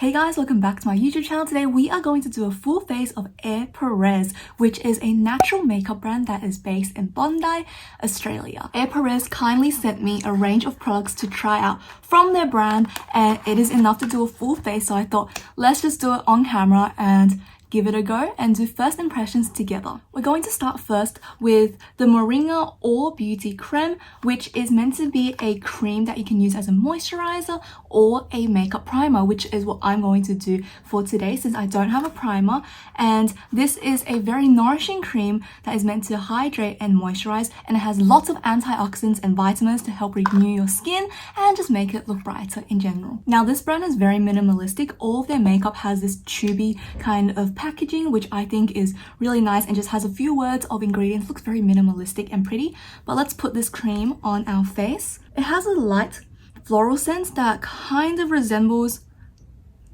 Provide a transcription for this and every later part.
Hey guys, welcome back to my YouTube channel. Today we are going to do a full face of Perez, which is a natural makeup brand that is based in Bondi, Australia. Perez kindly sent me a range of products to try out from their brand, and it is enough to do a full face, so I thought let's just do it on camera and give it a go and do first impressions together. We're going to start first with the Moringa All Beauty Creme, which is meant to be a cream that you can use as a moisturizer or a makeup primer, which is what I'm going to do for today since I don't have a primer. And this is a very nourishing cream that is meant to hydrate and moisturize, and it has lots of antioxidants and vitamins to help renew your skin and just make it look brighter in general. Now this brand is very minimalistic. All of their makeup has this tubey kind of packaging, which I think is really nice and just has a few words of ingredients. Looks very minimalistic and pretty. But let's put this cream on our face. It has a light floral scent that kind of resembles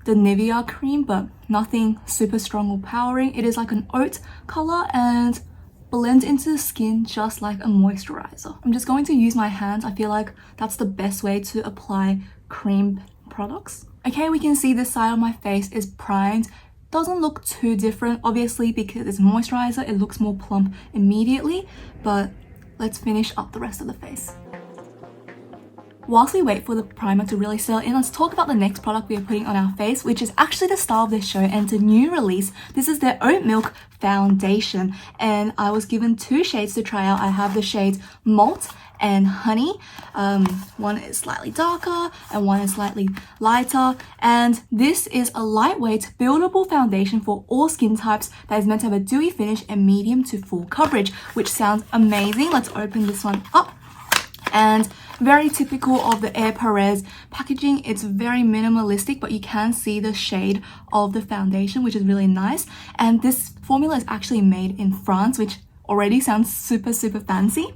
the Nivea cream, but nothing super strong or powering. It is like an oat color and blends into the skin just like a moisturizer. I'm just going to use my hands. I feel like that's the best way to apply cream products. Okay, we can see this side of my face is primed. Doesn't look too different, obviously, because it's moisturizer. It looks more plump immediately, but let's finish up the rest of the face. Whilst we wait for the primer to really settle in, let's talk about the next product we are putting on our face, which is actually the star of this show and it's a new release. This is their Oat Milk Foundation, and I was given two shades to try out. I have the shades Malt and Honey. One is slightly darker and one is slightly lighter, and this is a lightweight buildable foundation for all skin types that is meant to have a dewy finish and medium to full coverage, which sounds amazing. Let's open this one up. And very typical of the Perez packaging, it's very minimalistic, but you can see the shade of the foundation, which is really nice. And this formula is actually made in France, which already sounds super fancy.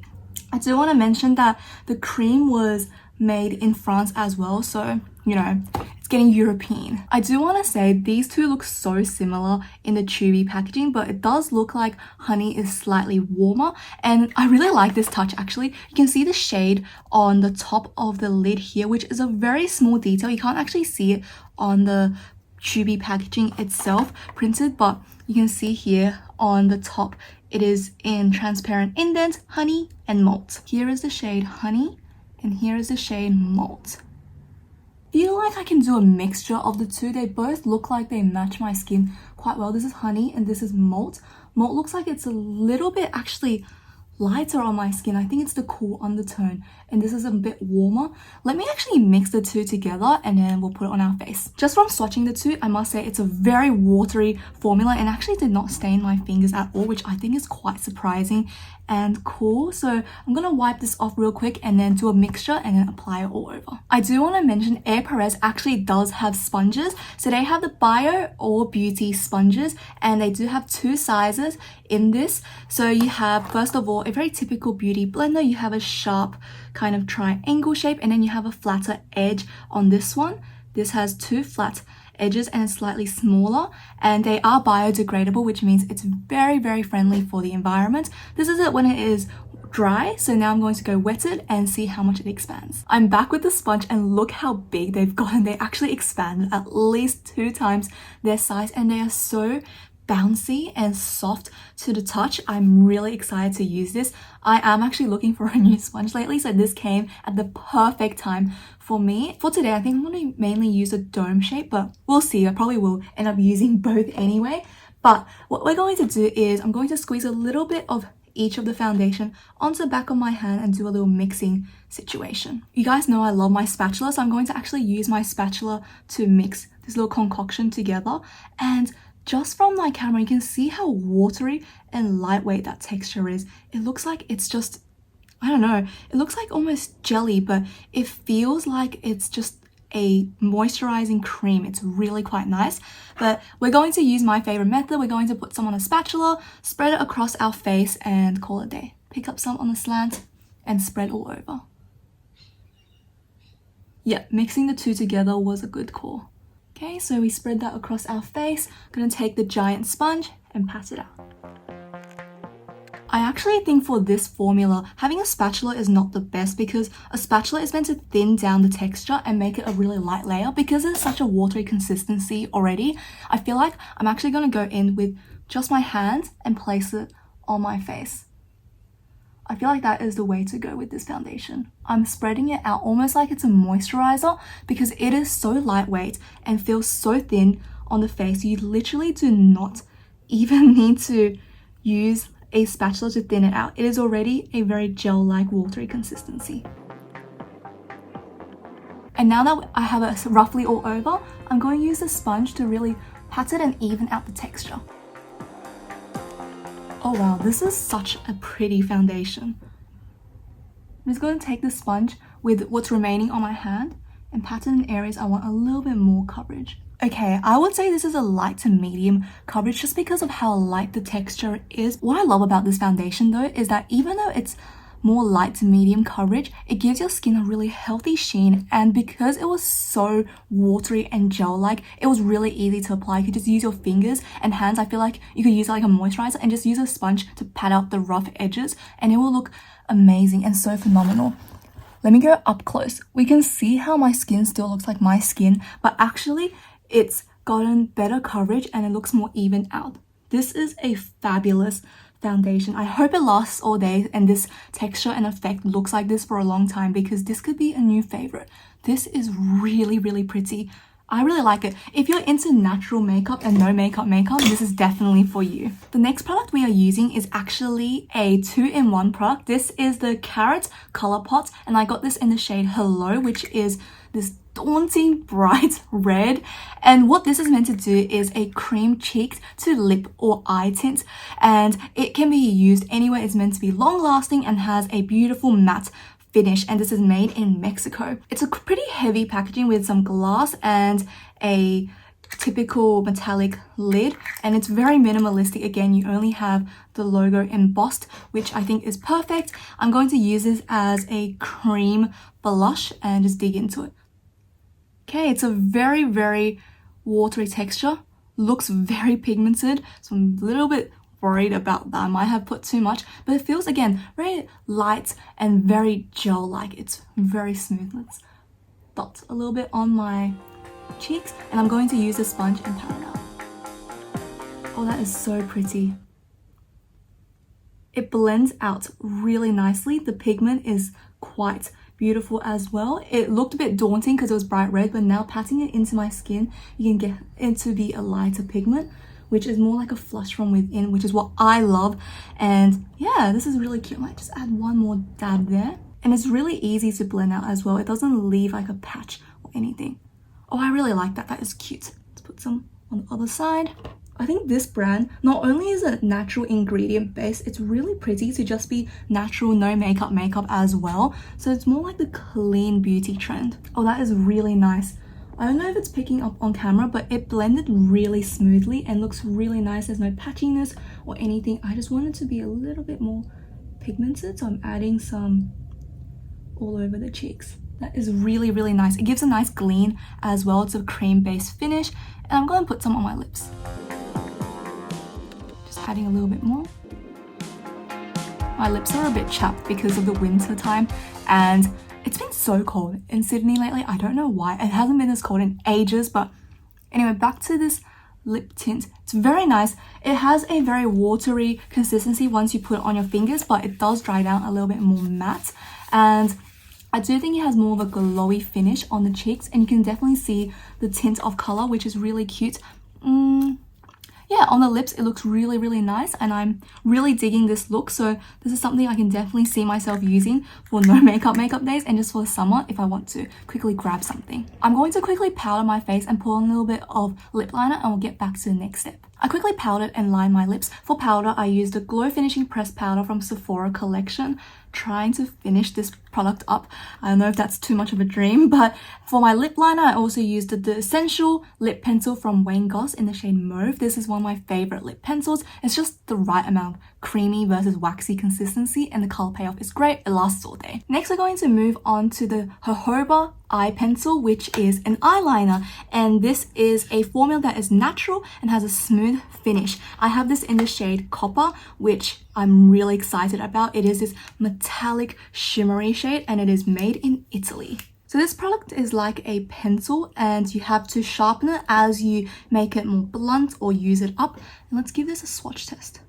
I do want to mention that the cream was made in France as well, so you know, it's getting European. I do want to say these two look so similar in the tubey packaging, but it does look like Honey is slightly warmer, and I really like this touch actually. You can see the shade on the top of the lid here, which is a very small detail. You can't actually see it on the tubey packaging itself printed, but you can see here on the top it is in transparent indent, Honey and Malt. Here is the shade Honey and here is the shade Malt. Feel like I can do a mixture of the two. They both look like they match my skin quite well. This is Honey and this is Malt. Malt looks like it's a little bit actually lighter on my skin. I think it's the cool undertone, and this is a bit warmer. Let me actually mix the two together and then we'll put it on our face. Just from swatching the two, I must say it's a very watery formula and actually did not stain my fingers at all, which I think is quite surprising and cool. So I'm gonna wipe this off real quick and then do a mixture and then apply it all over. I do want to mention Perez actually does have sponges. So they have the Bio All Beauty sponges, and they do have two sizes in this. So you have, first of all, a very typical beauty blender. You have a sharp kind of triangle shape, and then you have a flatter edge on this one. This has two flat edges and it's slightly smaller, and they are biodegradable, which means it's very friendly for the environment. This is it when it is dry, so now I'm going to go wet it and see how much it expands. I'm back with the sponge and look how big they've gotten. They actually expanded at least 2 times their size, and they are so bouncy and soft to the touch. I'm really excited to use this. I am actually looking for a new sponge lately, so this came at the perfect time for me. For today, I think I'm going to mainly use a dome shape, but we'll see. I probably will end up using both anyway. But what we're going to do is I'm going to squeeze a little bit of each of the foundation onto the back of my hand and do a little mixing situation. You guys know I love my spatula, so I'm going to actually use my spatula to mix this little concoction together. And just from my camera, you can see how watery and lightweight that texture is. It looks like it's just, I don't know, it looks like almost jelly, but it feels like it's just a moisturizing cream. It's really quite nice. But we're going to use my favorite method. We're going to put some on a spatula, spread it across our face and call it a day. Pick up some on the slant and spread all over. Yeah, mixing the two together was a good call. Okay, so we spread that across our face. I'm gonna take the giant sponge and pat it out. I actually think for this formula, having a spatula is not the best because a spatula is meant to thin down the texture and make it a really light layer. Because it's such a watery consistency already, I feel like I'm actually going to go in with just my hands and place it on my face. I feel like that is the way to go with this foundation. I'm spreading it out almost like it's a moisturizer because it is so lightweight and feels so thin on the face. You literally do not even need to use a spatula to thin it out. It is already a very gel-like watery consistency. And now that I have it roughly all over, I'm going to use a sponge to really pat it and even out the texture. Oh wow, this is such a pretty foundation. I'm just going to take the sponge with what's remaining on my hand and pat it in areas I want a little bit more coverage. Okay, I would say this is a light to medium coverage just because of how light the texture is. What I love about this foundation though is that even though it's more light to medium coverage, it gives your skin a really healthy sheen, and because it was so watery and gel-like, it was really easy to apply. You could just use your fingers and hands. I feel like you could use it like a moisturizer and just use a sponge to pat out the rough edges and it will look amazing and so phenomenal. Let me go up close. We can see how my skin still looks like my skin, but actually it's gotten better coverage and it looks more even out. This is a fabulous foundation. I hope it lasts all day and this texture and effect looks like this for a long time because this could be a new favorite. This is really, really pretty. I really like it. If you're into natural makeup and no makeup, this is definitely for you. The next product we are using is actually a 2-in-1 product. This is the Carrot Color Pot and I got this in the shade Hello, which is this daunting bright red, and what this is meant to do is a cream cheeked to lip or eye tint, and it can be used anywhere. It's meant to be long lasting and has a beautiful matte finish, and this is made in Mexico. It's a pretty heavy packaging with some glass and a typical metallic lid, and it's very minimalistic. Again, you only have the logo embossed, which I think is perfect. I'm going to use this as a cream blush and just dig into it. Okay, it's a very, very watery texture, looks very pigmented, so I'm a little bit worried about that. I might have put too much, but it feels, again, very light and very gel-like. It's very smooth. Let's dot a little bit on my cheeks, and I'm going to use a sponge and pat it out. Oh, that is so pretty. It blends out really nicely. The pigment is quite beautiful as well. It looked a bit daunting because it was bright red, but now patting it into my skin, you can get it to be a lighter pigment, which is more like a flush from within, which is what I love. And yeah, this is really cute. I might just add one more dab there. And it's really easy to blend out as well. It doesn't leave like a patch or anything. Oh, I really like that. That is cute. Let's put some on the other side. I think this brand not only is a natural ingredient base, it's really pretty to just be natural, no makeup as well. So it's more like the clean beauty trend. Oh, that is really nice. I don't know if it's picking up on camera, but it blended really smoothly and looks really nice. There's no patchiness or anything. I just want it to be a little bit more pigmented, so I'm adding some all over the cheeks. That is really, really nice. It gives a nice gleam as well. It's a cream-based finish, and I'm going to put some on my lips. Adding a little bit more. My lips are a bit chapped because of the winter time and it's been so cold in Sydney lately. I don't know why. It hasn't been this cold in ages, but anyway, back to this lip tint. It's very nice. It has a very watery consistency once you put it on your fingers, but it does dry down a little bit more matte, and I do think it has more of a glowy finish on the cheeks, and you can definitely see the tint of color, which is really cute. Yeah, on the lips it looks really, really nice, and I'm really digging this look. So this is something I can definitely see myself using for no makeup days, and just for the summer if I want to quickly grab something. I'm going to quickly powder my face and put on a little bit of lip liner, and we'll get back to the next step. I quickly powdered and lined my lips. For powder, I used the Glow Finishing Pressed Powder from Sephora collection, trying to finish this product up. I don't know if that's too much of a dream, but for my lip liner, I also used the Essential Lip Pencil from Wayne Goss in the shade Mauve. This is one of my favorite lip pencils. It's just the right amount of creamy versus waxy consistency, and the color payoff is great. It lasts all day. Next, we're going to move on to the jojoba eye pencil, which is an eyeliner, and this is a formula that is natural and has a smooth finish. I have this in the shade Copper, which I'm really excited about. It is this metallic shimmery shade, and it is made in Italy. So this product is like a pencil, and you have to sharpen it as you make it more blunt or use it up. And let's give this a swatch test.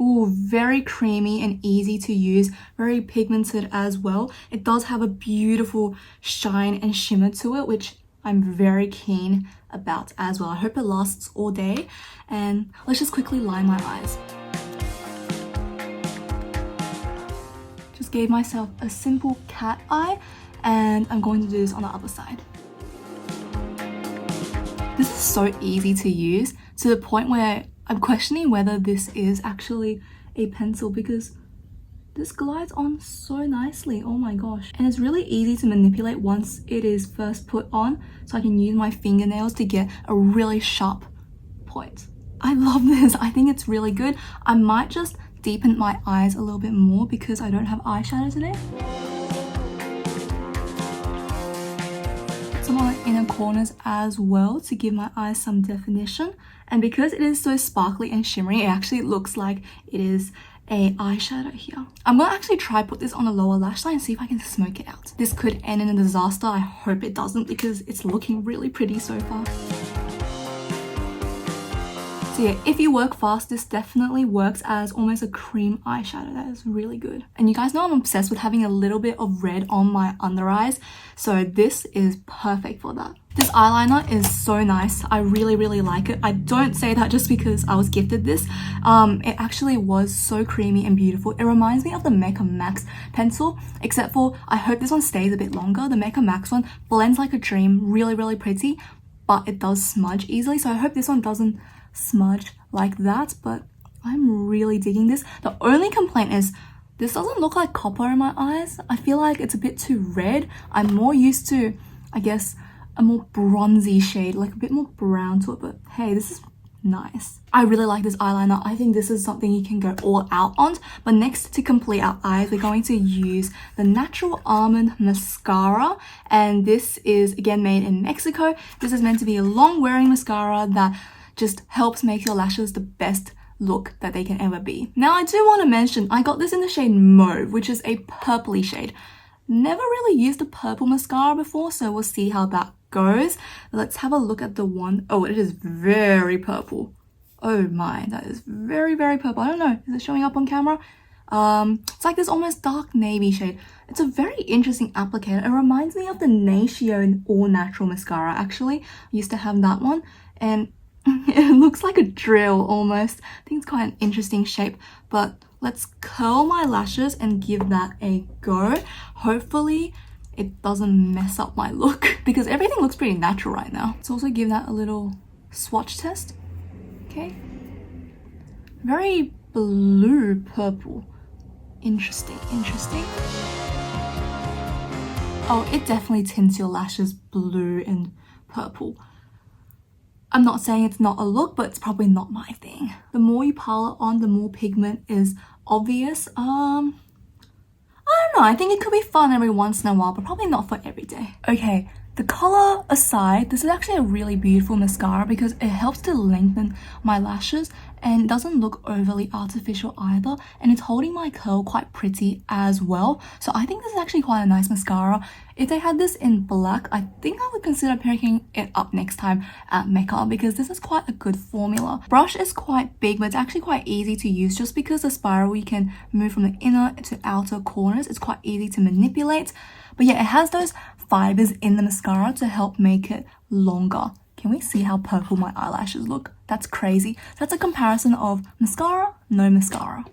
Ooh, very creamy and easy to use, very pigmented as well. It does have a beautiful shine and shimmer to it, which I'm very keen about as well. I hope it lasts all day. And let's just quickly line my eyes. Just gave myself a simple cat eye, and I'm going to do this on the other side. This is so easy to use, to the point where I'm questioning whether this is actually a pencil, because this glides on so nicely. Oh my gosh. And it's really easy to manipulate once it is first put on, so I can use my fingernails to get a really sharp point. I love this. I think it's really good. I might just deepen my eyes a little bit more because I don't have eyeshadow today. Some on the inner corners as well to give my eyes some definition. And because it is so sparkly and shimmery, it actually looks like it is a eyeshadow here. I'm gonna actually try put this on the lower lash line and see if I can smoke it out. This could end in a disaster. I hope it doesn't, because it's looking really pretty so far. So yeah, if you work fast, this definitely works as almost a cream eyeshadow. That is really good. And you guys know I'm obsessed with having a little bit of red on my under eyes, so this is perfect for that. This eyeliner is so nice. I really like it. I don't say that just because I was gifted this. It actually was so creamy and beautiful. It reminds me of the Mecca Max pencil, except for I hope this one stays a bit longer. The Mecca Max one blends like a dream, really pretty, but it does smudge easily. So I hope this one doesn't smudge like that, but I'm really digging this. The only complaint is this doesn't look like copper in my eyes. I feel like it's a bit too red. I'm more used to, I guess, a more bronzy shade, like a bit more brown to it, but hey, this is nice. I really like this eyeliner. I think this is something you can go all out on. But next, to complete our eyes, we're going to use the Natural Almond Mascara, and this is again made in Mexico. This is meant to be a long wearing mascara that just helps make your lashes the best look that they can ever be. Now, I do want to mention, I got this in the shade Mauve, which is a purpley shade. Never really used a purple mascara before, so we'll see how that goes. Let's have a look at the one. Oh, it is very purple. Oh my, that is very purple. I don't know, is it showing up on camera? It's like this almost dark navy shade. It's a very interesting applicator. It reminds me of the Natio All Natural Mascara, actually. I used to have that one, and it looks like a drill almost. I think it's quite an interesting shape, but let's curl my lashes and give that a go. Hopefully it doesn't mess up my look, because everything looks pretty natural right now. Let's also give that a little swatch test. Okay, very blue purple. Interesting. Oh, it definitely tints your lashes blue and purple. I'm not saying it's not a look, but it's probably not my thing. The more you pile it on, the more pigment is obvious. I don't know, I think it could be fun every once in a while, but probably not for every day. Okay, the color aside, this is actually a really beautiful mascara because it helps to lengthen my lashes and doesn't look overly artificial either, and it's holding my curl quite pretty as well. So I think this is actually quite a nice mascara. If they had this in black, I think I would consider picking it up next time at Mecca, because this is quite a good formula. Brush is quite big, but it's actually quite easy to use just because the spiral you can move from the inner to outer corners. It's quite easy to manipulate. But yeah, it has those fibers in the mascara to help make it longer. Can we see how purple my eyelashes look? That's crazy. That's a comparison of mascara, no mascara.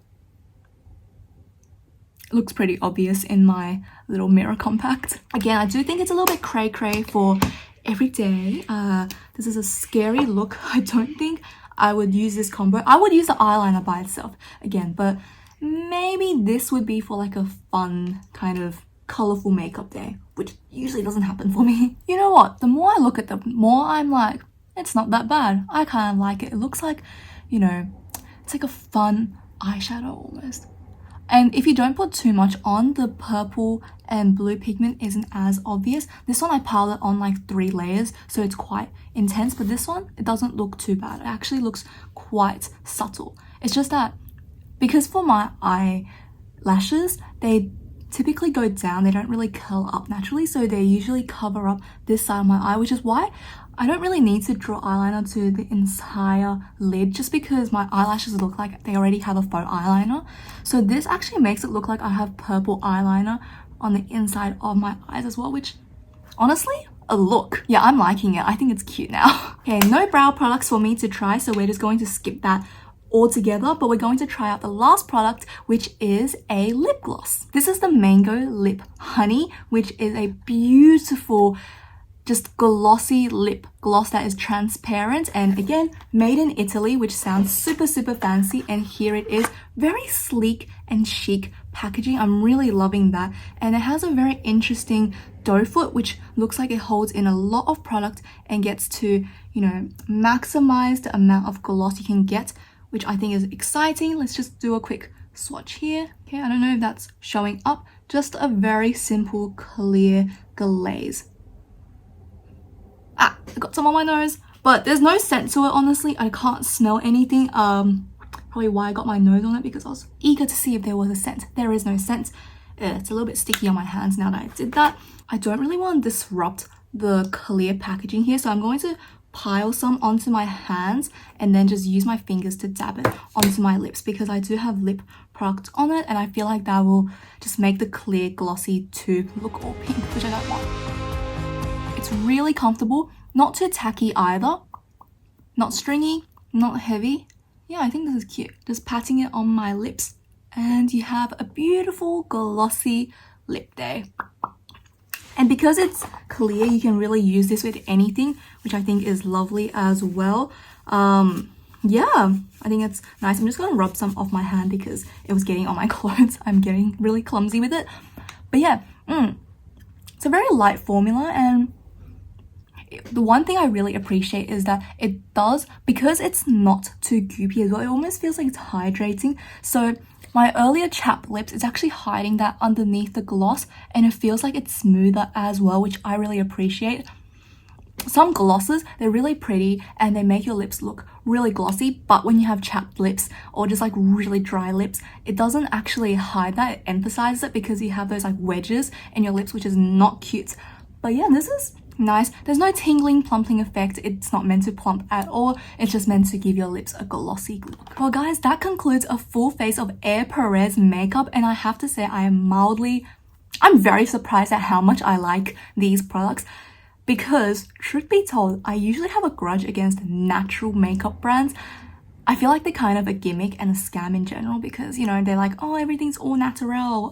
It looks pretty obvious in my little mirror compact. Again, I do think it's a little bit cray-cray for every day. This is a scary look. I don't think I would use this combo. I would use the eyeliner by itself again, but maybe this would be for like a fun kind of colorful makeup day, which usually doesn't happen for me. You know what? The more I look at them, the more I'm like, it's not that bad. I kind of like it. It looks like, you know, It's like a fun eyeshadow almost. And if you don't put too much on, the purple and blue pigment isn't as obvious. This one I piled it on like 3 layers, so it's quite intense. But this one, it doesn't look too bad. It actually looks quite subtle. It's just that because for my eyelashes, they typically go down. They don't really curl up naturally, so they usually cover up this side of my eye, which is why I don't really need to draw eyeliner to the entire lid, just because my eyelashes look like they already have a faux eyeliner. So this actually makes it look like I have purple eyeliner on the inside of my eyes as well, which honestly, a look. Yeah, I'm liking it. I think it's cute now. Okay, no brow products for me to try, so we're just going to skip that altogether, but we're going to try out the last product, which is a lip gloss. This is the Mango Lip Honey, which is a beautiful, just glossy lip gloss that is transparent, and again, made in Italy, which sounds super fancy. And here it is, very sleek and chic packaging. I'm really loving that. And it has a very interesting doe foot, which looks like it holds in a lot of product and gets to, you know, maximize the amount of gloss you can get, which I think is exciting. Let's just do a quick swatch here. Okay, I don't know if that's showing up. Just a very simple clear glaze. I got some on my nose, but there's no scent to it, honestly. I can't smell anything. Probably why I got my nose on it, because I was eager to see if there was a scent. There is no scent. It's a little bit sticky on my hands now that I did that. I don't really want to disrupt the clear packaging here, so I'm going to pile some onto my hands and then just use my fingers to dab it onto my lips, because I do have lip product on it, and I feel like that will just make the clear glossy tube look all pink, which I don't want. It's really comfortable, not too tacky either, not stringy, not heavy. Yeah, I think this is cute. Just patting it on my lips, and you have a beautiful glossy lip there. And because it's clear, you can really use this with anything, which I think is lovely as well. Yeah, I think it's nice. I'm just going to rub some off my hand because it was getting on my clothes. I'm getting really clumsy with it. But yeah, it's a very light formula, and the one thing I really appreciate is that it does, because it's not too goopy as well, it almost feels like it's hydrating. So my earlier chapped lips, it's actually hiding that underneath the gloss, and it feels like it's smoother as well, which I really appreciate. Some glosses, they're really pretty and they make your lips look really glossy, but when you have chapped lips or just like really dry lips, it doesn't actually hide that, it emphasizes it, because you have those like wedges in your lips, which is not cute. But yeah, this is nice. There's no tingling, plumping effect. It's not meant to plump at all. It's just meant to give your lips a glossy look. Well guys, that concludes a full face of Perez makeup, and I have to say I'm very surprised at how much I like these products, because truth be told, I usually have a grudge against natural makeup brands. I feel like they're kind of a gimmick and a scam in general, because, you know, they're like, oh, everything's all natural,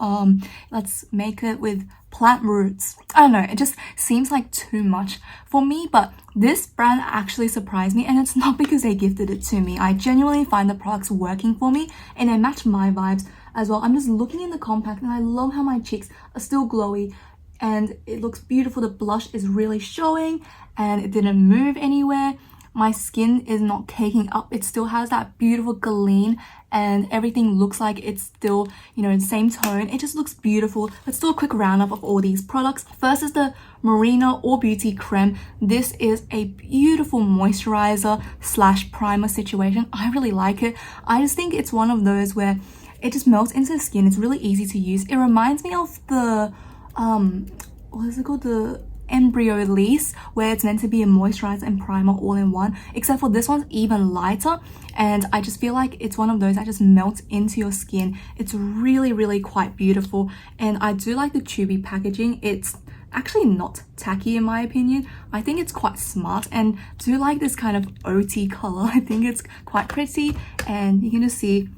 let's make it with plant roots. I don't know, it just seems like too much for me. But this brand actually surprised me, and it's not because they gifted it to me. I genuinely find the products working for me and they match my vibes as well. I'm just looking in the compact and I love how my cheeks are still glowy and it looks beautiful. The blush is really showing and it didn't move anywhere. My skin is not caking up. It still has that beautiful gleam and everything looks like it's still, you know, the same tone. It just looks beautiful. Let's do a quick roundup of all these products. First is the Marina All Beauty Creme. This is a beautiful moisturizer slash primer situation. I really like it. I just think it's one of those where it just melts into the skin. It's really easy to use. It reminds me of the, what is it called? The Embryo Elise, where it's meant to be a moisturizer and primer all in one, except for this one's even lighter, and I just feel like it's one of those that just melts into your skin. It's really quite beautiful, and I do like the tubey packaging. It's actually not tacky in my opinion. I think it's quite smart, and do like this kind of OT color. I think it's quite pretty, and you can just see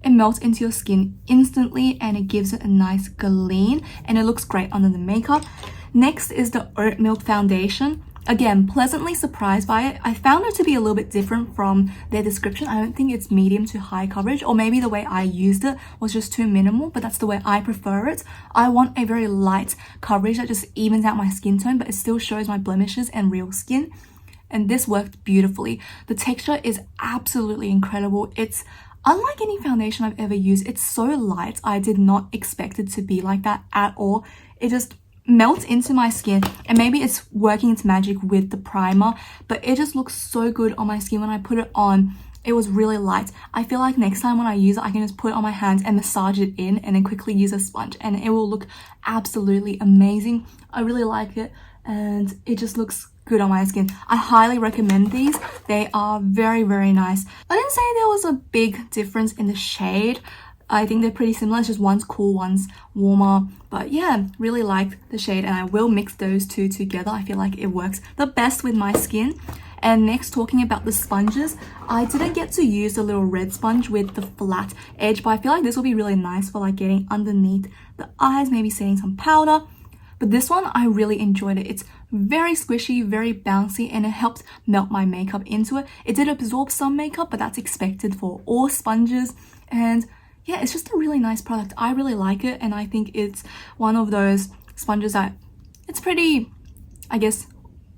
it melts into your skin instantly and it gives it a nice gleam and it looks great under the makeup. Next is the Oat Milk Foundation. Again, pleasantly surprised by it. I found it to be a little bit different from their description. I don't think it's medium to high coverage, or maybe the way I used it was just too minimal, but that's the way I prefer it. I want a very light coverage that just evens out my skin tone, but it still shows my blemishes and real skin. and this worked beautifully. The texture is absolutely incredible. It's unlike any foundation I've ever used. It's so light. I did not expect it to be like that at all. It just melts into my skin, and maybe it's working its magic with the primer, but it just looks so good on my skin when I put it on. It was really light. I feel like next time when I use it, I can just put it on my hands and massage it in and then quickly use a sponge, and it will look absolutely amazing. I really like it, and it just looks good on my skin. I highly recommend these. They are very, very nice. I didn't say there was a big difference in the shade. I think they're pretty similar. It's just one's cool, one's warmer. But yeah, really like the shade, and I will mix those two together. I feel like it works the best with my skin. And next, talking about the sponges, I didn't get to use the little red sponge with the flat edge, but I feel like this will be really nice for like getting underneath the eyes, maybe setting some powder. But this one, I really enjoyed it. It's very squishy, very bouncy, and it helps melt my makeup into it. It did absorb some makeup, but that's expected for all sponges. And yeah, it's just a really nice product. I really like it, and I think it's one of those sponges that it's pretty, I guess,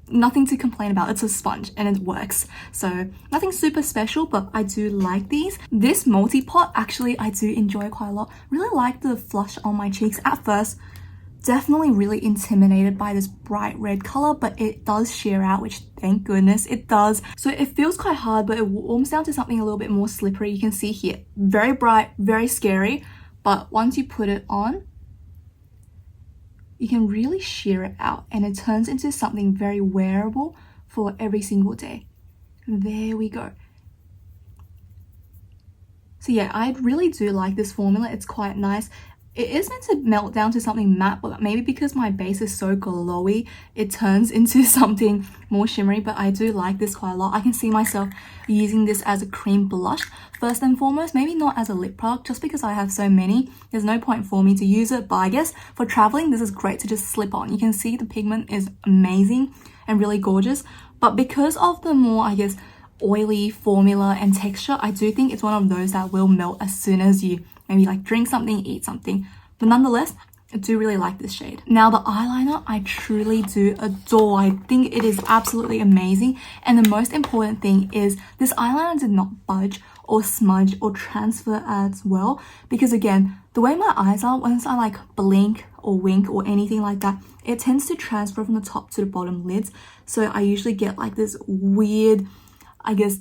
nothing to complain about. It's a sponge and it works. So nothing super special, but I do like these. This multi-pot, actually, I do enjoy quite a lot. Really like the flush on my cheeks. At first, definitely really intimidated by this bright red color, but it does sheer out, which thank goodness it does. So it feels quite hard, but it warms down to something a little bit more slippery. You can see here, very bright, very scary, but once you put it on, you can really sheer it out, and it turns into something very wearable for every single day. There we go. So yeah, I really do like this formula. It's quite nice. It is meant to melt down to something matte, but maybe because my base is so glowy, it turns into something more shimmery, but I do like this quite a lot. I can see myself using this as a cream blush first and foremost, maybe not as a lip product, just because I have so many. There's no point for me to use it, but I guess for traveling, this is great to just slip on. You can see the pigment is amazing and really gorgeous, but because of the more, I guess, oily formula and texture, I do think it's one of those that will melt as soon as you maybe like drink something, eat something. But nonetheless, I do really like this shade. Now the eyeliner, I truly do adore. I think it is absolutely amazing. And the most important thing is this eyeliner did not budge or smudge or transfer as well. Because again, the way my eyes are, once I like blink or wink or anything like that, it tends to transfer from the top to the bottom lids. So I usually get like this weird, I guess,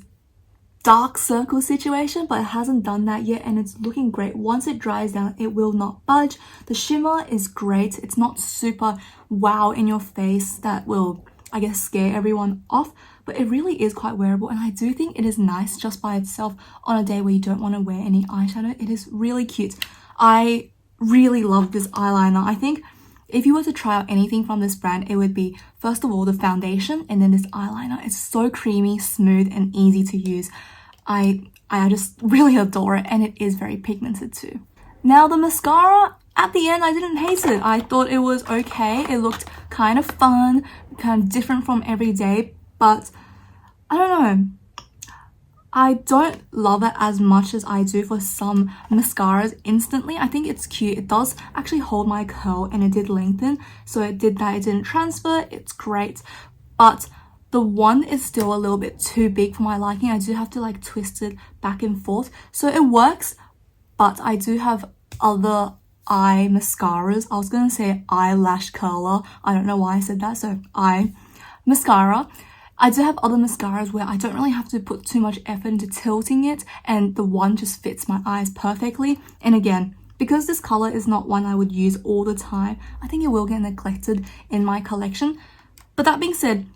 dark circle situation, but it hasn't done that yet, and it's looking great. Once it dries down, it will not budge. The shimmer is great. It's not super wow in your face that will, I guess, scare everyone off, but it really is quite wearable, and I do think it is nice just by itself on a day where you don't want to wear any eyeshadow. It is really cute. I really love this eyeliner. I think if you were to try out anything from this brand, it would be, first of all, the foundation, and then this eyeliner. It's so creamy, smooth, and easy to use. I just really adore it, and it is very pigmented too. Now the mascara, at the end, I didn't hate it. I thought it was okay. It looked kind of fun, kind of different from every day, but I don't know. I don't love it as much as I do for some mascaras instantly. I think it's cute. It does actually hold my curl, and it did lengthen. So it did that. It didn't transfer. It's great. But the one is still a little bit too big for my liking. I do have to like twist it back and forth. So it works, but I do have other eye mascaras. I was going to say eyelash curler. I don't know why I said that. So eye mascara. I do have other mascaras where I don't really have to put too much effort into tilting it, and the one just fits my eyes perfectly. And again, because this color is not one I would use all the time, I think it will get neglected in my collection. But that being said,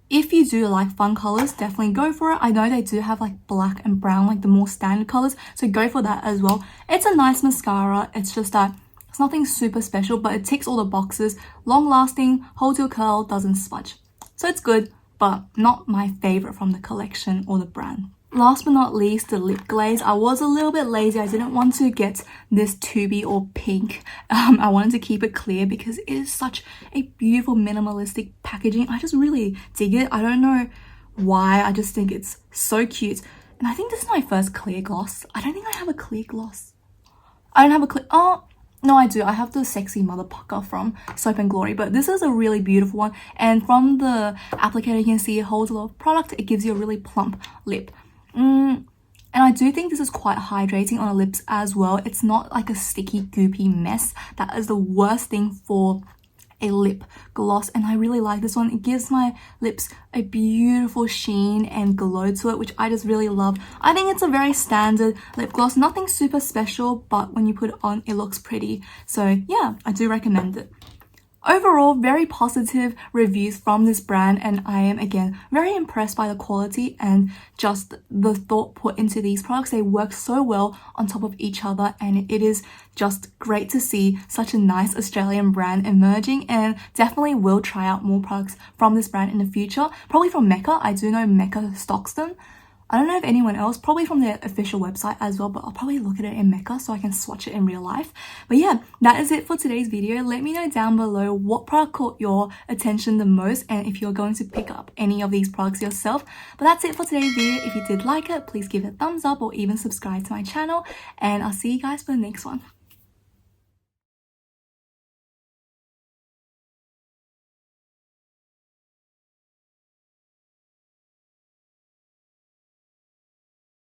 if you do like fun colors, definitely go for it. I know they do have like black and brown, like the more standard colors, so go for that as well. It's a nice mascara. It's just that it's nothing super special, but it ticks all the boxes. Long lasting, holds your curl, doesn't smudge. So it's good, but not my favorite from the collection or the brand. Last but not least, the lip glaze. I was a little bit lazy. I didn't want to get this tubey or pink. I wanted to keep it clear because it is such a beautiful minimalistic packaging. I just really dig it. I don't know why. I just think it's so cute. And I think this is my first clear gloss. I don't think I have a clear gloss. I don't have a clear... Oh, No, I do. I have the Sexy Mother Pucker from Soap and Glory, but this is a really beautiful one. And from the applicator, you can see it holds a lot of product. It gives you a really plump lip. And I do think this is quite hydrating on the lips as well. It's not like a sticky, goopy mess. That is the worst thing for a lip gloss, and I really like this one. It gives my lips a beautiful sheen and glow to it, which I just really love. I think it's a very standard lip gloss, nothing super special, but when you put it on, it looks pretty. So yeah, I do recommend it. Overall, very positive reviews from this brand, and I am again very impressed by the quality and just the thought put into these products. They work so well on top of each other, and it is just great to see such a nice Australian brand emerging, and definitely will try out more products from this brand in the future. Probably from Mecca. I do know Mecca stocks them. I don't know if anyone else, probably from their official website as well, but I'll probably look at it in Mecca so I can swatch it in real life. But yeah, that is it for today's video. Let me know down below what product caught your attention the most and if you're going to pick up any of these products yourself. But that's it for today's video. If you did like it, please give it a thumbs up or even subscribe to my channel, and I'll see you guys for the next one.